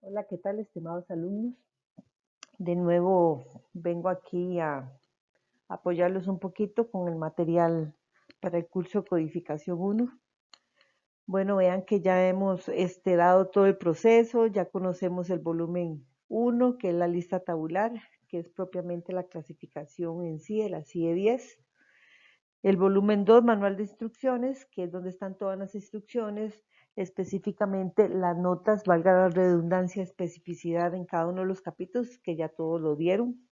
Hola, ¿qué tal, estimados alumnos? De nuevo vengo aquí a apoyarlos un poquito con el material para el curso Codificación 1. Bueno, vean que ya hemos dado todo el proceso, ya conocemos el volumen 1, que es la lista tabular, que es propiamente la clasificación en sí de la CIE 10. El volumen 2, manual de instrucciones, que es donde están todas las instrucciones, específicamente las notas, valga la redundancia, especificidad en cada uno de los capítulos, que ya todos lo vieron.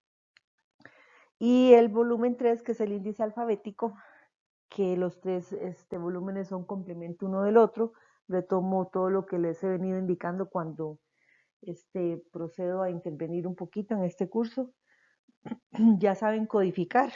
Y el volumen 3, que es el índice alfabético, que los tres volúmenes son complemento uno del otro. Retomo todo lo que les he venido indicando cuando procedo a intervenir un poquito en este curso. Ya saben codificar,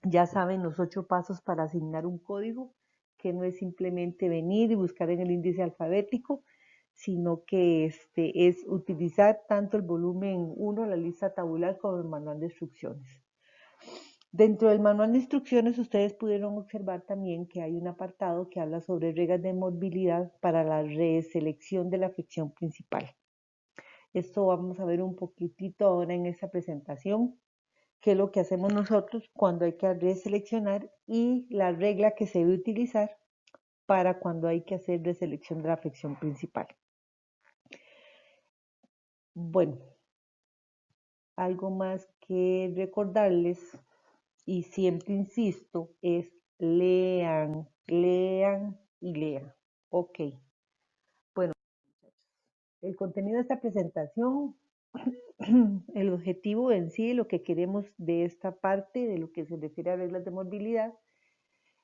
ya saben los 8 pasos para asignar un código, que no es simplemente venir y buscar en el índice alfabético, sino que es utilizar tanto el volumen 1, la lista tabular, como el manual de instrucciones. Dentro del manual de instrucciones ustedes pudieron observar también que hay un apartado que habla sobre reglas de movilidad para la reselección de la afección principal. Esto vamos a ver un poquitito ahora en esta presentación, qué es lo que hacemos nosotros cuando hay que reseleccionar y la regla que se debe utilizar para cuando hay que hacer reselección de la afección principal. Bueno, algo más que recordarles, y siempre insisto, es lean, lean y lean. Ok, bueno, el contenido de esta presentación, el objetivo en sí, lo que queremos de esta parte, de lo que se refiere a reglas de movilidad,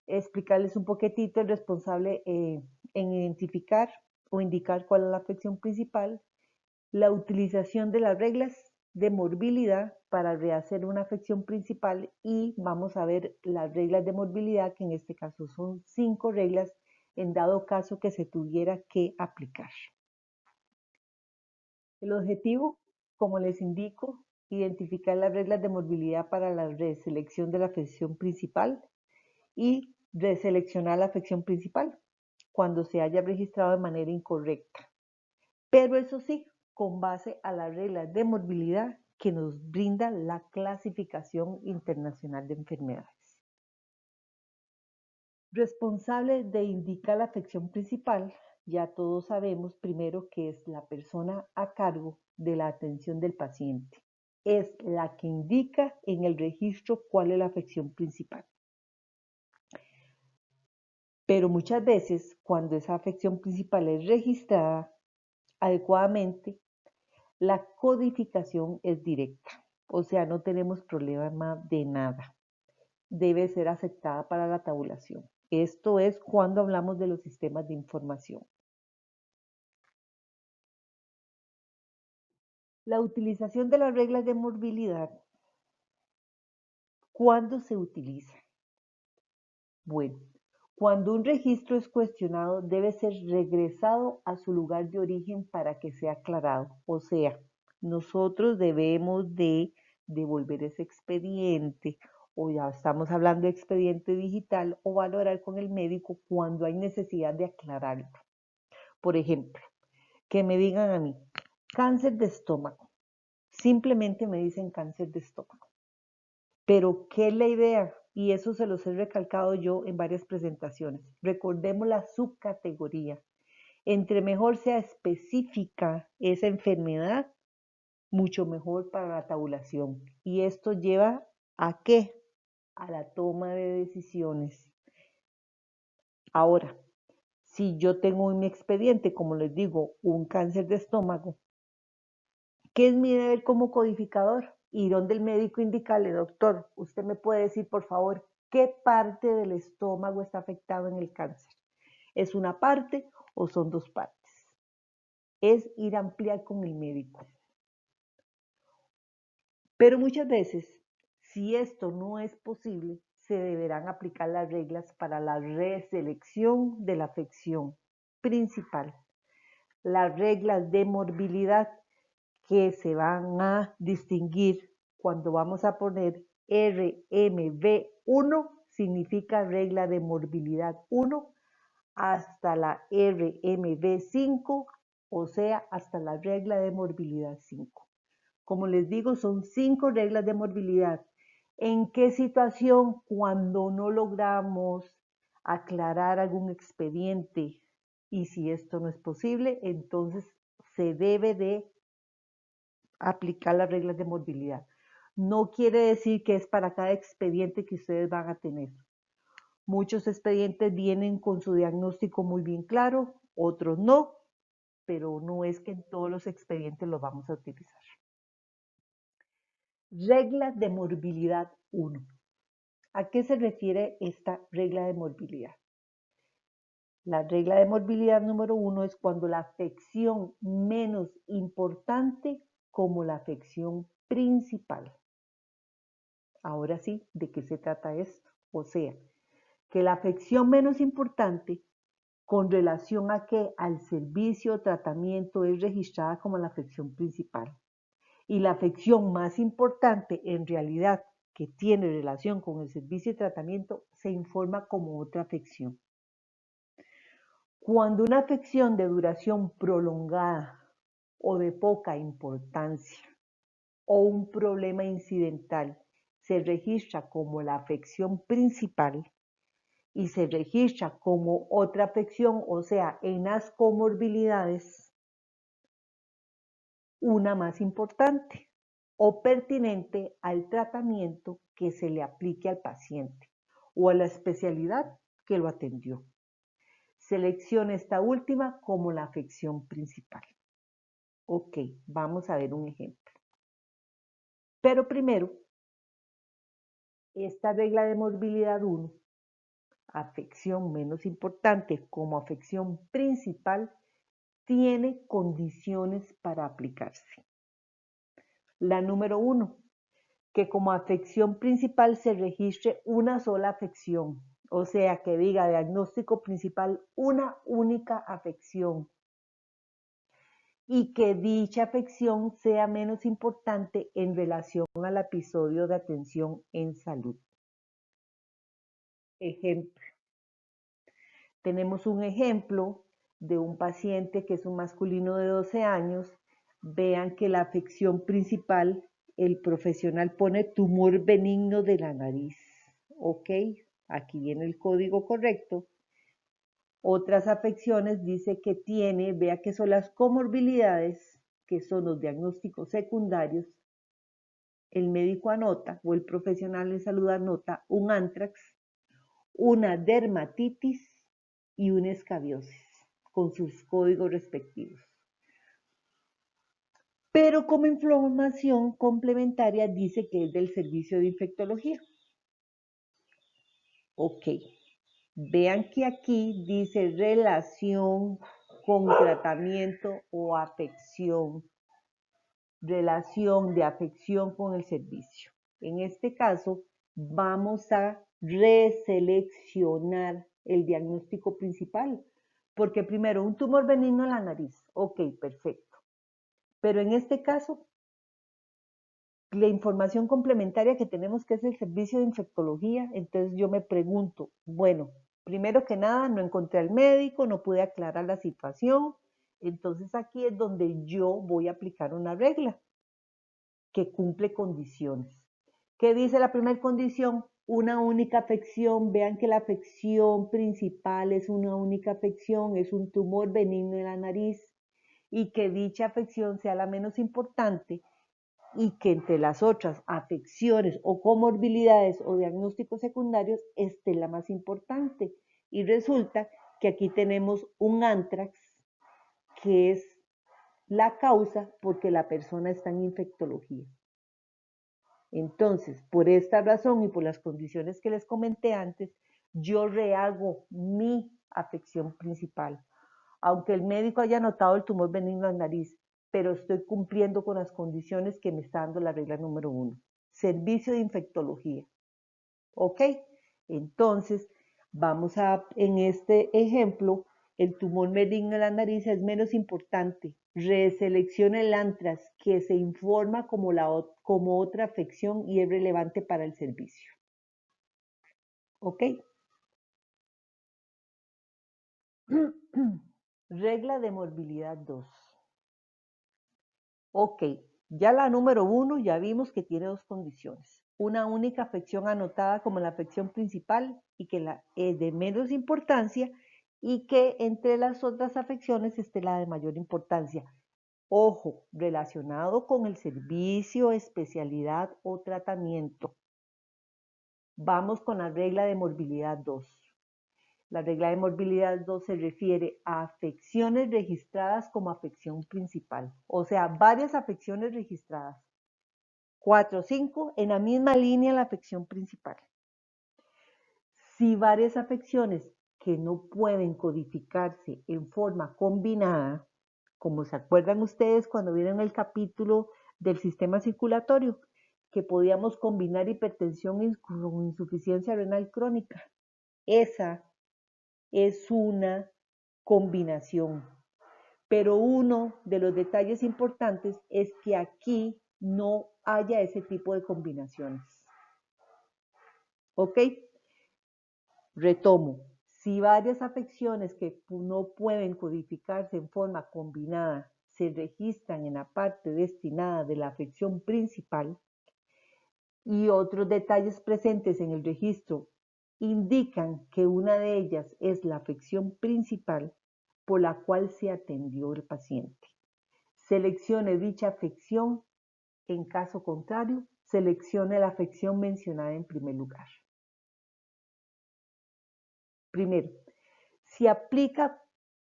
explicarles un poquitito el responsable en identificar o indicar cuál es la afección principal, la utilización de las reglas de morbilidad para rehacer una afección principal, y vamos a ver las reglas de morbilidad, que en este caso son 5 reglas en dado caso que se tuviera que aplicar. El objetivo, como les indico, identificar las reglas de morbilidad para la reselección de la afección principal y reseleccionar la afección principal cuando se haya registrado de manera incorrecta. Pero eso sí, con base a las reglas de morbilidad que nos brinda la Clasificación Internacional de Enfermedades. Responsable de indicar la afección principal, ya todos sabemos primero que es la persona a cargo de la atención del paciente. Es la que indica en el registro cuál es la afección principal. Pero muchas veces, cuando esa afección principal es registrada adecuadamente, la codificación es directa, o sea, no tenemos problema de nada. Debe ser aceptada para la tabulación. Esto es cuando hablamos de los sistemas de información. La utilización de las reglas de morbilidad. ¿Cuándo se utiliza? Bueno, cuando un registro es cuestionado, debe ser regresado a su lugar de origen para que sea aclarado. O sea, nosotros debemos de devolver ese expediente, o ya estamos hablando de expediente digital, o valorar con el médico cuando hay necesidad de aclararlo. Por ejemplo, que me digan a mí, cáncer de estómago. Simplemente me dicen cáncer de estómago. Pero, ¿qué es la idea? Y eso se los he recalcado yo en varias presentaciones. Recordemos la subcategoría. Entre mejor sea específica esa enfermedad, mucho mejor para la tabulación. Y esto lleva ¿a qué? A la toma de decisiones. Ahora, si yo tengo en mi expediente, como les digo, un cáncer de estómago, ¿qué es mi deber como codificador? Y donde el médico indicarle, doctor, usted me puede decir, por favor, qué parte del estómago está afectado en el cáncer. ¿Es una parte o son 2 partes? Es ir a ampliar con el médico. Pero muchas veces, si esto no es posible, se deberán aplicar las reglas para la reselección de la afección principal. Las reglas de morbilidad que se van a distinguir cuando vamos a poner RMB1, significa regla de morbilidad 1, hasta la RMB5, o sea, hasta la regla de morbilidad 5. Como les digo, son 5 reglas de morbilidad. ¿En qué situación? Cuando no logramos aclarar algún expediente y si esto no es posible, entonces se debe de aplicar las reglas de morbilidad. No quiere decir que es para cada expediente que ustedes van a tener. Muchos expedientes vienen con su diagnóstico muy bien claro, otros no, pero no es que en todos los expedientes los vamos a utilizar. Regla de morbilidad 1. ¿A qué se refiere esta regla de morbilidad? La regla de morbilidad número 1 es cuando la afección menos importante como la afección principal. Ahora sí, ¿de qué se trata esto? O sea, que la afección menos importante con relación a que al servicio o tratamiento es registrada como la afección principal. Y la afección más importante en realidad que tiene relación con el servicio y tratamiento se informa como otra afección. Cuando una afección de duración prolongada o de poca importancia o un problema incidental se registra como la afección principal y se registra como otra afección, o sea, en las comorbilidades, una más importante o pertinente al tratamiento que se le aplique al paciente o a la especialidad que lo atendió. Selecciona esta última como la afección principal. Ok, vamos a ver un ejemplo. Pero primero, esta regla de morbilidad 1, afección menos importante como afección principal, tiene condiciones para aplicarse. La número 1, que como afección principal se registre una sola afección, o sea, que diga diagnóstico principal una única afección y que dicha afección sea menos importante en relación al episodio de atención en salud. Ejemplo. Tenemos un ejemplo de un paciente que es un masculino de 12 años. Vean que la afección principal, el profesional pone tumor benigno de la nariz. Ok, aquí viene el código correcto. Otras afecciones dice que tiene, vea que son las comorbilidades, que son los diagnósticos secundarios. El médico anota o el profesional de salud anota un antrax, una dermatitis y una escabiosis con sus códigos respectivos. Pero como información complementaria dice que es del servicio de infectología. Ok, vean que aquí dice relación con tratamiento o afección, relación de afección con el servicio. En este caso, vamos a reseleccionar el diagnóstico principal, porque primero, un tumor benigno en la nariz, ok, perfecto. Pero en este caso, la información complementaria que tenemos que es el servicio de infectología, entonces yo me pregunto, bueno, primero que nada, no encontré al médico, no pude aclarar la situación, entonces aquí es donde yo voy a aplicar una regla que cumple condiciones. ¿Qué dice la primera condición? Una única afección. Vean que la afección principal es una única afección, es un tumor benigno en la nariz y que dicha afección sea la menos importante y que entre las otras afecciones o comorbilidades o diagnósticos secundarios esté la más importante. Y resulta que aquí tenemos un antrax que es la causa porque la persona está en infectología. Entonces, por esta razón y por las condiciones que les comenté antes, yo rehago mi afección principal. Aunque el médico haya notado el tumor benigno en la nariz, pero estoy cumpliendo con las condiciones que me está dando la regla número 1. Servicio de infectología. ¿Ok? Entonces, vamos a, en este ejemplo, el tumor benigno en la nariz es menos importante. Reselecciona el antrax que se informa como otra afección y es relevante para el servicio. ¿Ok? Regla de morbilidad 2. Ok, ya la número 1 ya vimos que tiene dos condiciones. Una única afección anotada como la afección principal y que es de menos importancia y que entre las otras afecciones esté la de mayor importancia. Ojo, relacionado con el servicio, especialidad o tratamiento. Vamos con la regla de morbilidad 2. La regla de morbilidad 2 se refiere a afecciones registradas como afección principal, o sea, varias afecciones registradas. 4 o 5 en la misma línea la afección principal. Si varias afecciones que no pueden codificarse en forma combinada, como se acuerdan ustedes cuando vieron el capítulo del sistema circulatorio, que podíamos combinar hipertensión con insuficiencia renal crónica. Esa es una combinación. Pero uno de los detalles importantes es que aquí no haya ese tipo de combinaciones. ¿Ok? Retomo. Si varias afecciones que no pueden codificarse en forma combinada se registran en la parte destinada de la afección principal y otros detalles presentes en el registro indican que una de ellas es la afección principal por la cual se atendió el paciente. Seleccione dicha afección, en caso contrario, seleccione la afección mencionada en primer lugar. Primero, se aplica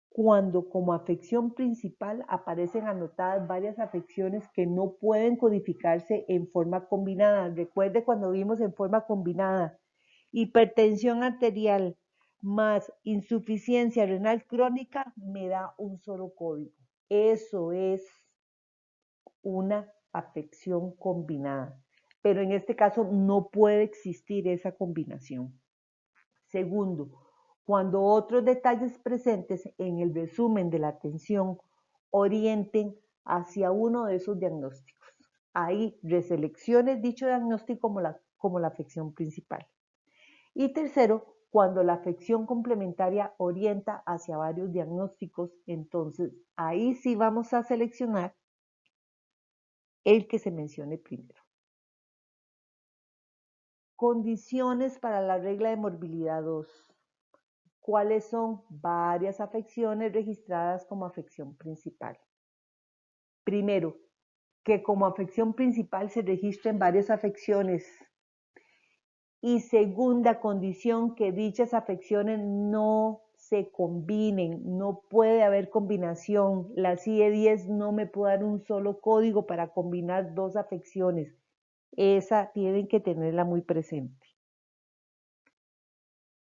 cuando como afección principal aparecen anotadas varias afecciones que no pueden codificarse en forma combinada. Recuerde cuando vimos en forma combinada, hipertensión arterial más insuficiencia renal crónica me da un solo código. Eso es una afección combinada, pero en este caso no puede existir esa combinación. Segundo, cuando otros detalles presentes en el resumen de la atención orienten hacia uno de esos diagnósticos. Ahí reseleccione dicho diagnóstico como la afección principal. Y tercero, cuando la afección complementaria orienta hacia varios diagnósticos, entonces ahí sí vamos a seleccionar el que se mencione primero. Condiciones para la regla de morbilidad 2. ¿Cuáles son? Varias afecciones registradas como afección principal. Primero, que como afección principal se registren varias afecciones. Y segunda condición, que dichas afecciones no se combinen, no puede haber combinación. La CIE-10 no me puede dar un solo código para combinar dos afecciones. Esa tienen que tenerla muy presente.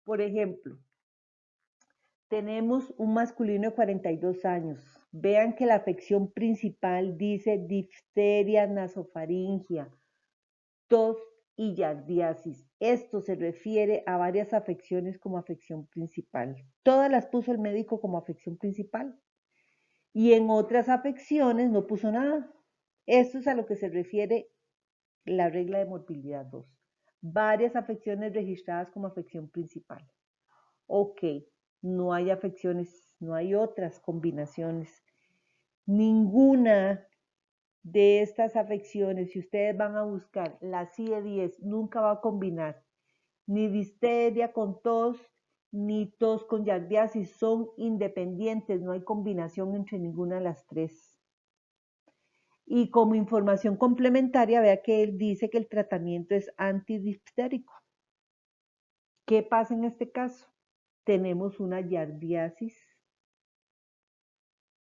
Por ejemplo, tenemos un masculino de 42 años. Vean que la afección principal dice difteria nasofaringia, tos y yardiasis. Esto se refiere a varias afecciones como afección principal. Todas las puso el médico como afección principal. Y en otras afecciones no puso nada. Esto es a lo que se refiere la regla de morbilidad 2. Varias afecciones registradas como afección principal. Ok, no hay afecciones, no hay otras combinaciones. Ninguna de estas afecciones, si ustedes van a buscar la CIE-10, nunca va a combinar ni difteria con tos, ni tos con yardiasis, son independientes, no hay combinación entre ninguna de las tres. Y como información complementaria, vea que él dice que el tratamiento es antidiftérico. ¿Qué pasa en este caso? Tenemos una yardiasis,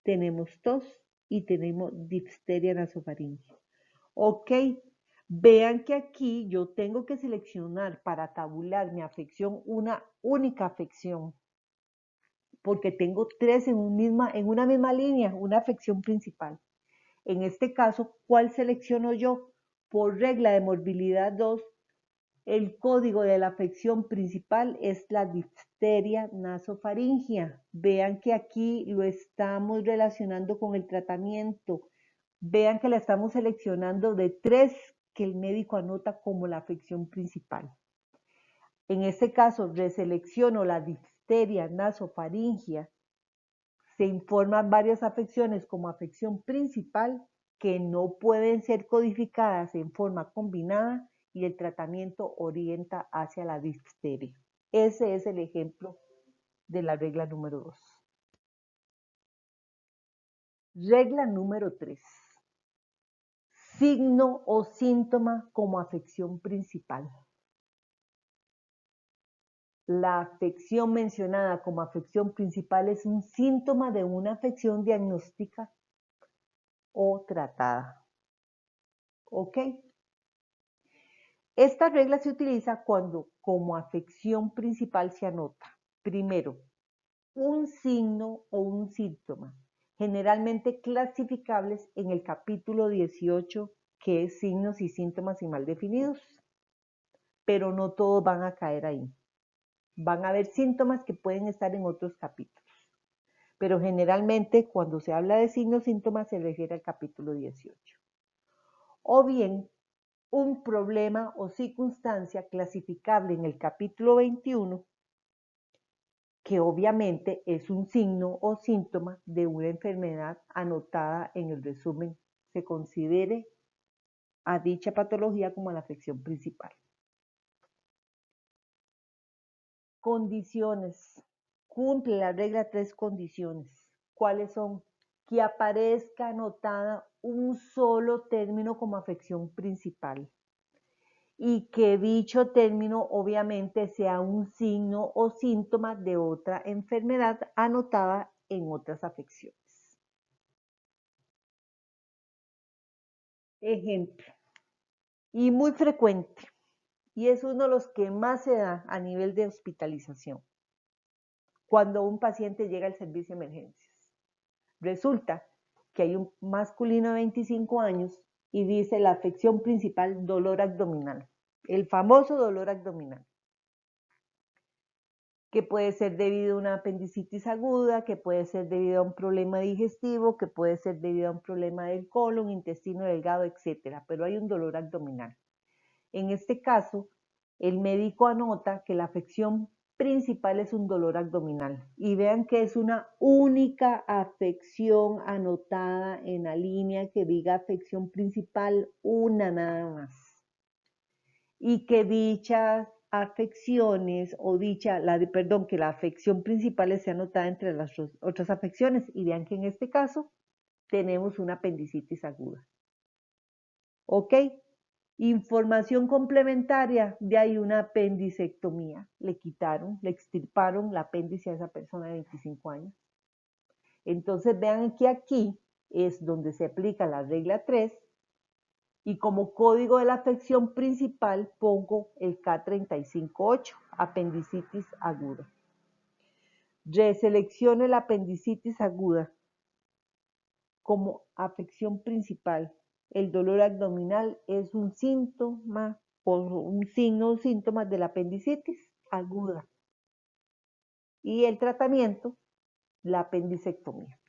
tenemos tos y tenemos difteria nasofaringia. Ok, vean que aquí yo tengo que seleccionar para tabular mi afección una única afección, porque tengo tres en una misma línea, una afección principal. En este caso, ¿cuál selecciono yo? Por regla de morbilidad 2, el código de la afección principal es la difteria nasofaringia. Vean que aquí lo estamos relacionando con el tratamiento. Vean que la estamos seleccionando de tres que el médico anota como la afección principal. En este caso, reselecciono la difteria nasofaringia, Se informan varias afecciones como afección principal que no pueden ser codificadas en forma combinada y el tratamiento orienta hacia la difteria. Ese es el ejemplo de la regla número 2. Regla número 3. Signo o síntoma como afección principal. La afección mencionada como afección principal es un síntoma de una afección diagnóstica o tratada. ¿Ok? Esta regla se utiliza cuando como afección principal se anota, primero, un signo o un síntoma, generalmente clasificables en el capítulo 18, que es signos y síntomas y mal definidos, pero no todos van a caer ahí. Van a haber síntomas que pueden estar en otros capítulos, pero generalmente cuando se habla de signos, síntomas se refiere al capítulo 18. O bien, un problema o circunstancia clasificable en el capítulo 21, que obviamente es un signo o síntoma de una enfermedad anotada en el resumen, se considere a dicha patología como la afección principal. Condiciones. Cumple la regla 3 condiciones. ¿Cuáles son? Que aparezca anotada un solo término como afección principal y que dicho término obviamente sea un signo o síntoma de otra enfermedad anotada en otras afecciones. Ejemplo, y muy frecuente, y es uno de los que más se da a nivel de hospitalización, cuando un paciente llega al servicio de emergencias. Resulta que hay un masculino de 25 años y dice la afección principal dolor abdominal, el famoso dolor abdominal, que puede ser debido a una apendicitis aguda, que puede ser debido a un problema digestivo, que puede ser debido a un problema del colon, intestino delgado, etc. Pero hay un dolor abdominal. En este caso, el médico anota que la afección principal es un dolor abdominal. Y vean que es una única afección anotada en la línea que diga afección principal, una nada más. Y que dichas afecciones o que la afección principal esté anotada entre las otras afecciones. Y vean que en este caso tenemos una apendicitis aguda. ¿Ok? Información complementaria, de ahí una apendicectomía. Le extirparon el apéndice a esa persona de 25 años. Entonces vean que aquí es donde se aplica la regla 3 y como código de la afección principal pongo el K358, apendicitis aguda. Reselecciono la apendicitis aguda como afección principal. El dolor abdominal es un síntoma o un signo o síntomas de la apendicitis aguda. Y el tratamiento, la apendicectomía.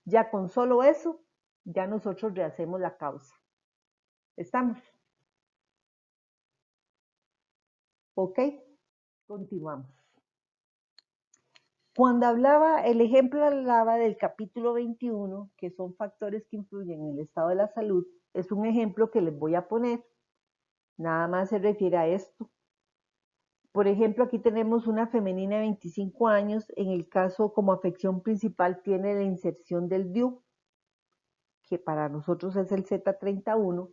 Ya con solo eso, ya nosotros rehacemos la causa. ¿Estamos? ¿Ok? Continuamos. Cuando el ejemplo hablaba del capítulo 21, que son factores que influyen en el estado de la salud, es un ejemplo que les voy a poner. Nada más se refiere a esto. Por ejemplo, aquí tenemos una femenina de 25 años, en el caso como afección principal tiene la inserción del DIU, que para nosotros es el Z31,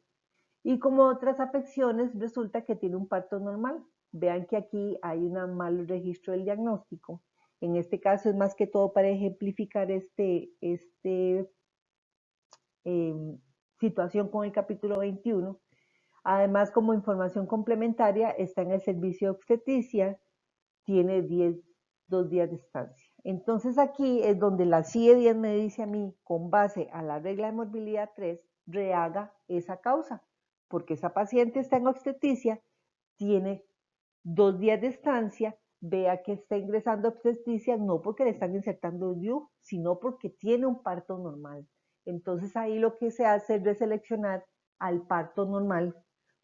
y como otras afecciones resulta que tiene un parto normal. Vean que aquí hay un mal registro del diagnóstico. En este caso es más que todo para ejemplificar situación con el capítulo 21. Además, como información complementaria, está en el servicio de obstetricia, tiene 2 días de estancia. Entonces aquí es donde la CIE 10 me dice a mí, con base a la regla de morbilidad 3, rehaga esa causa, porque esa paciente está en obstetricia, tiene 2 días de estancia, vea que está ingresando a obstetricia no porque le están insertando DIU, sino porque tiene un parto normal. Entonces ahí lo que se hace es reseleccionar al parto normal,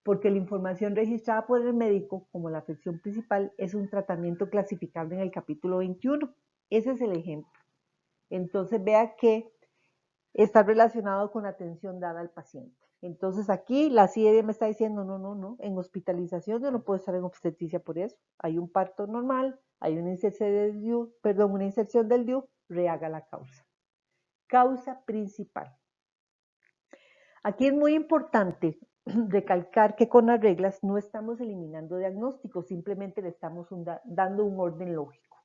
porque la información registrada por el médico como la afección principal es un tratamiento clasificable en el capítulo 21. Ese es el ejemplo. Entonces vea que está relacionado con la atención dada al paciente. Entonces aquí la CIED me está diciendo, no, en hospitalización yo no puedo estar en obstetricia por eso. Hay un parto normal, hay una inserción del DIU, rehaga la causa. Causa principal. Aquí es muy importante recalcar que con las reglas no estamos eliminando diagnósticos, simplemente le estamos dando un orden lógico.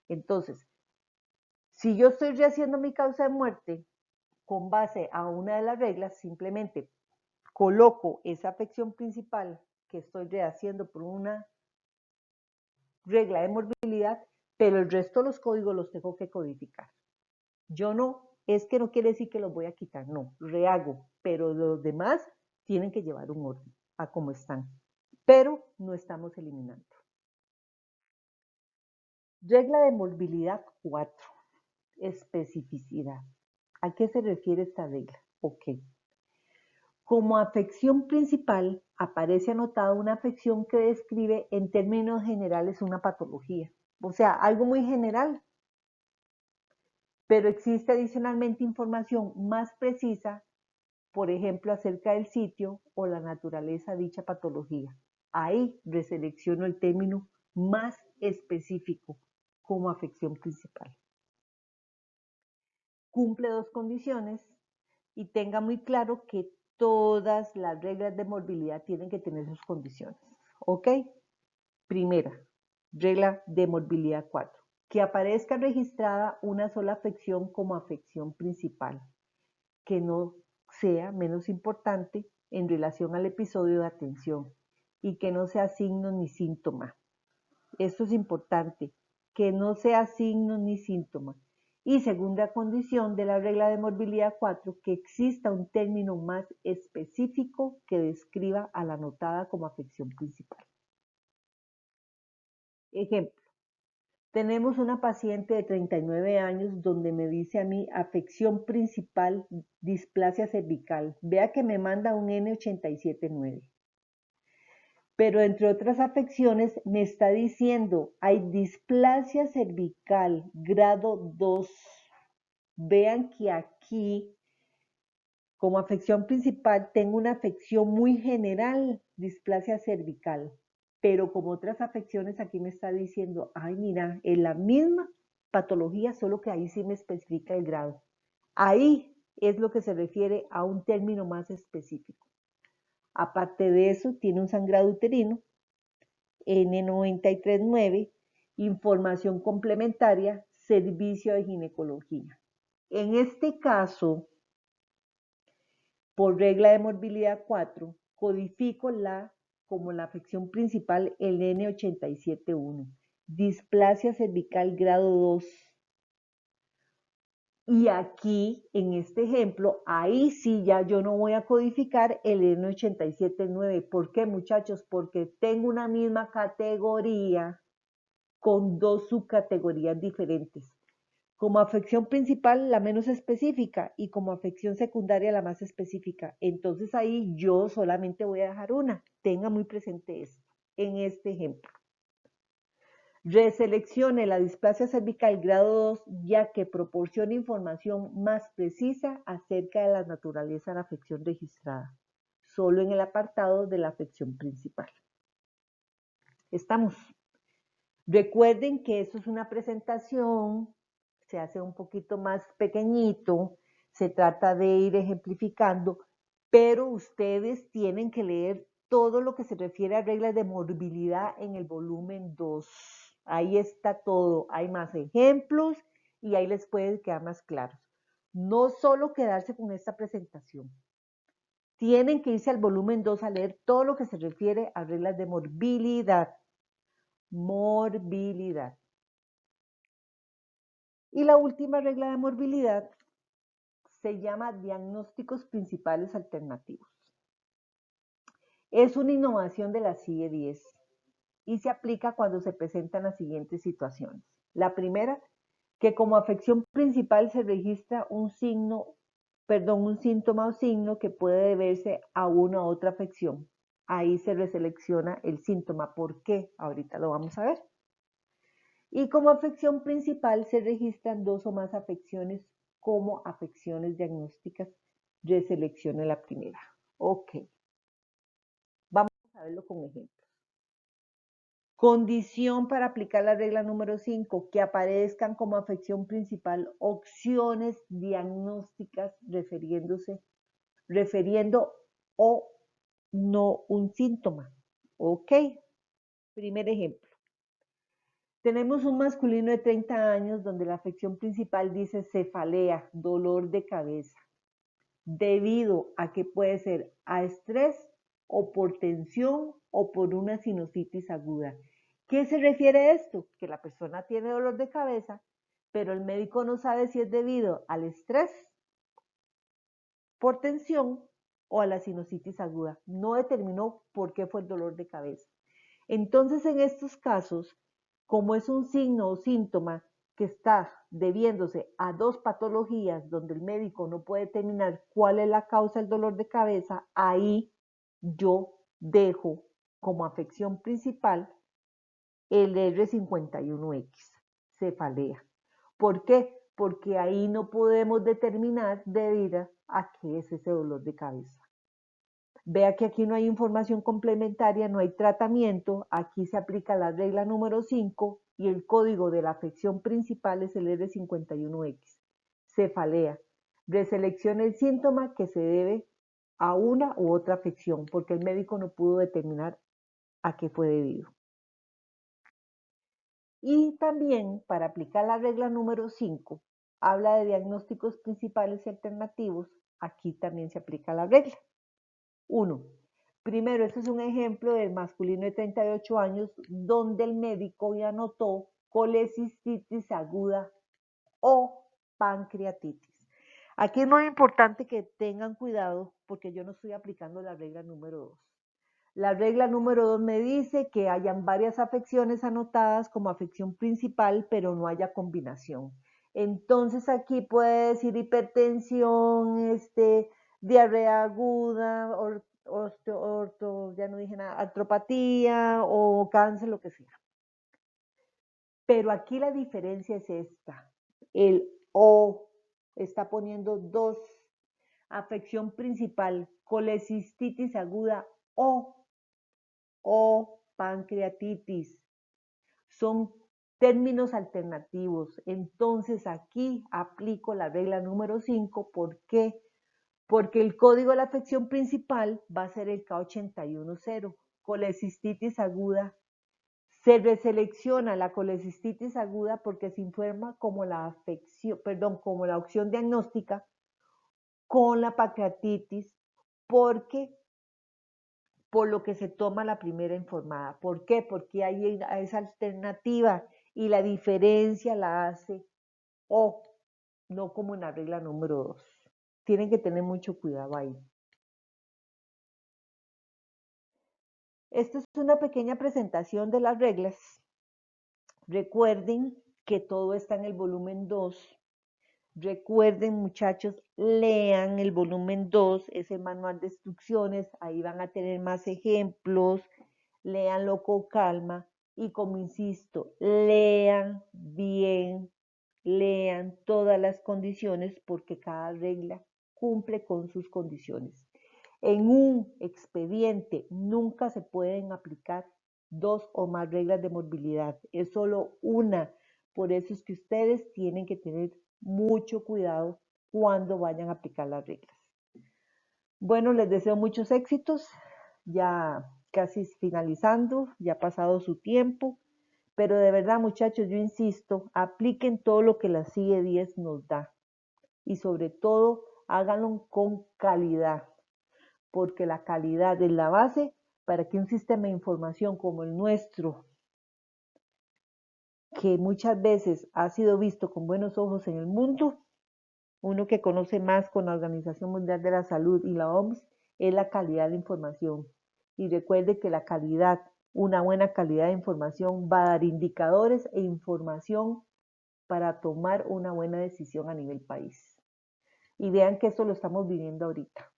Entonces, si yo estoy rehaciendo mi causa de muerte con base a una de las reglas, simplemente coloco esa afección principal que estoy rehaciendo por una regla de morbilidad, pero el resto de los códigos los tengo que codificar. Yo no, es que no quiere decir que los voy a quitar, no, rehago, pero los demás tienen que llevar un orden a cómo están, pero no estamos eliminando. Regla de morbilidad 4, especificidad. ¿A qué se refiere esta regla? Ok. Como afección principal aparece anotada una afección que describe en términos generales una patología, o sea, algo muy general, pero existe adicionalmente información más precisa, por ejemplo, acerca del sitio o la naturaleza de dicha patología. Ahí reselecciono el término más específico como afección principal. Cumple dos condiciones y tenga muy claro que todas las reglas de morbilidad tienen que tener sus condiciones. ¿Ok? Primera, regla de morbilidad 4. Que aparezca registrada una sola afección como afección principal, que no sea menos importante en relación al episodio de atención y que no sea signo ni síntoma. Esto es importante, que no sea signo ni síntoma. Y segunda condición de la regla de morbilidad 4, que exista un término más específico que describa a la anotada como afección principal. Ejemplo, tenemos una paciente de 39 años donde me dice a mí afección principal, displasia cervical. Vea que me manda un N879. Pero entre otras afecciones me está diciendo, hay displasia cervical grado 2. Vean que aquí, como afección principal, tengo una afección muy general, displasia cervical. Pero como otras afecciones, aquí me está diciendo, ay, mira, es la misma patología, solo que ahí sí me especifica el grado. Ahí es lo que se refiere a un término más específico. Aparte de eso, tiene un sangrado uterino, N939, información complementaria, servicio de ginecología. En este caso, por regla de morbilidad 4, codifico como la afección principal el N871, displasia cervical grado 2. Y aquí, en este ejemplo, ahí sí ya yo no voy a codificar el N879. ¿Por qué, muchachos? Porque tengo una misma categoría con dos subcategorías diferentes. Como afección principal, la menos específica, y como afección secundaria, la más específica. Entonces ahí yo solamente voy a dejar una. Tenga muy presente esto en este ejemplo. Reseleccione la displasia cervical grado 2, ya que proporciona información más precisa acerca de la naturaleza de la afección registrada, solo en el apartado de la afección principal. ¿Estamos? Recuerden que esto es una presentación, se hace un poquito más pequeñito, se trata de ir ejemplificando, pero ustedes tienen que leer todo lo que se refiere a reglas de morbilidad en el volumen 2. Ahí está todo, hay más ejemplos y ahí les puede quedar más claros. No solo quedarse con esta presentación. Tienen que irse al volumen 2 a leer todo lo que se refiere a reglas de morbilidad. Morbilidad. Y la última regla de morbilidad se llama diagnósticos principales alternativos. Es una innovación de la CIE 10 y se aplica cuando se presentan las siguientes situaciones. La primera, que como afección principal se registra un síntoma o signo que puede deberse a una u otra afección. Ahí se reselecciona el síntoma. ¿Por qué? Ahorita lo vamos a ver. Y como afección principal se registran dos o más afecciones como afecciones diagnósticas. Reseleccione la primera. Ok, vamos a verlo con ejemplos. Condición para aplicar la regla número 5, que aparezcan como afección principal opciones diagnósticas refiriendo o no un síntoma. Ok, primer ejemplo. Tenemos un masculino de 30 años donde la afección principal dice cefalea, dolor de cabeza, debido a que puede ser a estrés o por tensión o por una sinusitis aguda. ¿Qué se refiere a esto? Que la persona tiene dolor de cabeza, pero el médico no sabe si es debido al estrés, por tensión o a la sinusitis aguda. No determinó por qué fue el dolor de cabeza. Entonces, en estos casos, como es un signo o síntoma que está debiéndose a dos patologías donde el médico no puede determinar cuál es la causa del dolor de cabeza, ahí yo dejo como afección principal el R51X, cefalea. ¿Por qué? Porque ahí no podemos determinar debido a qué es ese dolor de cabeza. Vea que aquí no hay información complementaria, no hay tratamiento, aquí se aplica la regla número 5 y el código de la afección principal es el R51X, cefalea. Reseleccione el síntoma que se debe a una u otra afección, porque el médico no pudo determinar a qué fue debido. Y también para aplicar la regla número 5, habla de diagnósticos principales y alternativos, aquí también se aplica la regla. 1. Primero, este es un ejemplo del masculino de 38 años donde el médico ya notó colecistitis aguda o pancreatitis. Aquí es muy importante que tengan cuidado porque yo no estoy aplicando la regla número 2. La regla número 2 me dice que hayan varias afecciones anotadas como afección principal, pero no haya combinación. Entonces aquí puede decir hipertensión, diarrea aguda, ya no dije nada, artropatía o cáncer, lo que sea. Pero aquí la diferencia es esta. El O está poniendo dos. Afección principal, colecistitis aguda o pancreatitis. Son términos alternativos. Entonces aquí aplico la regla número 5. ¿Por qué? Porque el código de la afección principal va a ser el K810. Colecistitis aguda. Se reselecciona la colecistitis aguda porque se informa como la afección, perdón, como la opción diagnóstica con la pancreatitis porque por lo que se toma la primera informada. ¿Por qué? Porque hay esa alternativa y la diferencia la hace O, no como en la regla número 2. Tienen que tener mucho cuidado ahí. Esta es una pequeña presentación de las reglas. Recuerden que todo está en el volumen 2. Recuerden, muchachos, lean el volumen 2, ese manual de instrucciones, ahí van a tener más ejemplos, léanlo con calma y como insisto, lean bien, lean todas las condiciones porque cada regla cumple con sus condiciones. En un expediente nunca se pueden aplicar dos o más reglas de morbilidad, es solo una. Por eso es que ustedes tienen que tener mucho cuidado cuando vayan a aplicar las reglas. Bueno, les deseo muchos éxitos, ya casi finalizando, ya ha pasado su tiempo, pero de verdad muchachos, yo insisto, apliquen todo lo que la CIE 10 nos da y sobre todo háganlo con calidad, porque la calidad es la base para que un sistema de información como el nuestro, que muchas veces ha sido visto con buenos ojos en el mundo, uno que conoce más con la Organización Mundial de la Salud y la OMS, es la calidad de información. Y recuerde que la calidad, una buena calidad de información va a dar indicadores e información para tomar una buena decisión a nivel país. Y vean que esto lo estamos viviendo ahorita.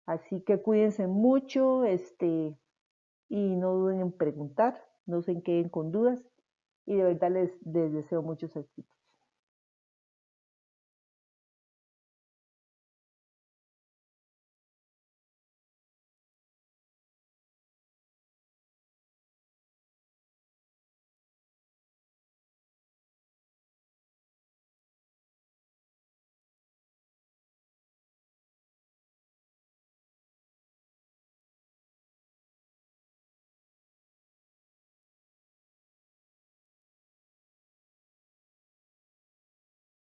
Así que cuídense mucho, y no duden en preguntar, no se queden con dudas. y de verdad les deseo muchos éxitos.